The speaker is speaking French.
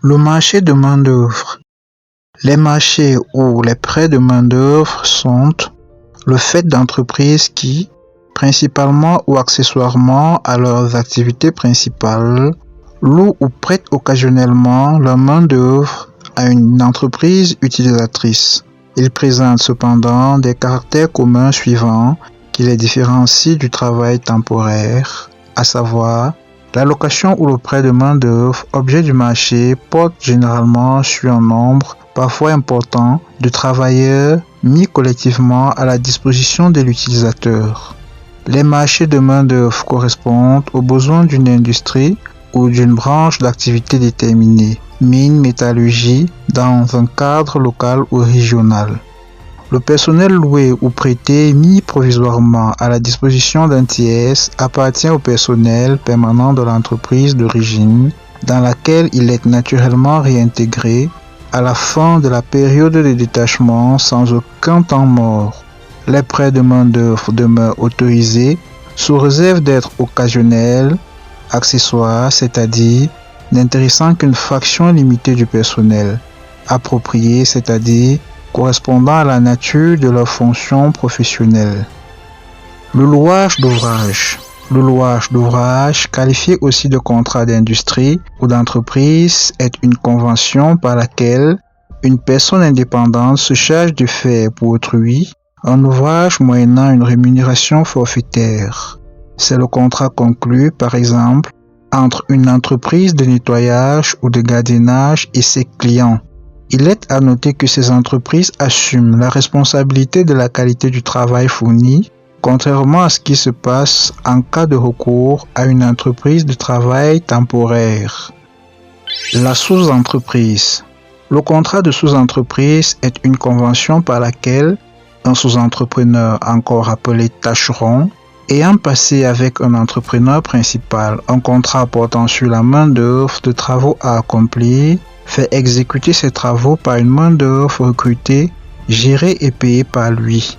Le marché de main-d'œuvre. Les marchés ou les prêts de main-d'œuvre sont le fait d'entreprises qui, principalement ou accessoirement à leurs activités principales, louent ou prêtent occasionnellement leur main-d'œuvre à une entreprise utilisatrice. Ils présentent cependant des caractères communs suivants qui les différencient du travail temporaire, à savoir la location ou le prêt de main-d'œuvre, objet du marché, porte généralement sur un nombre, parfois important, de travailleurs mis collectivement à la disposition de l'utilisateur. Les marchés de main-d'œuvre correspondent aux besoins d'une industrie ou d'une branche d'activité déterminée, mine, métallurgie, dans un cadre local ou régional. Le personnel loué ou prêté mis provisoirement à la disposition d'un tiers appartient au personnel permanent de l'entreprise d'origine dans laquelle il est naturellement réintégré à la fin de la période de détachement sans aucun temps mort. Les prêts de main-d'œuvre demeurent autorisés sous réserve d'être occasionnels, accessoires, c'est-à-dire n'intéressant qu'une fraction limitée du personnel, appropriés, c'est-à-dire correspondant à la nature de leur fonction professionnelle. Le louage d'ouvrage. Le louage d'ouvrage, qualifié aussi de contrat d'industrie ou d'entreprise, est une convention par laquelle une personne indépendante se charge de faire pour autrui un ouvrage moyennant une rémunération forfaitaire. C'est le contrat conclu, par exemple, entre une entreprise de nettoyage ou de gardiennage et ses clients. Il est à noter que ces entreprises assument la responsabilité de la qualité du travail fourni, contrairement à ce qui se passe en cas de recours à une entreprise de travail temporaire. La sous-entreprise. Le contrat de sous-entreprise est une convention par laquelle un sous-entrepreneur, encore appelé tâcheron, ayant passé avec un entrepreneur principal un contrat portant sur la main-d'œuvre de travaux à accomplir, fait exécuter ses travaux par une main-d'œuvre recrutée, gérée et payée par lui.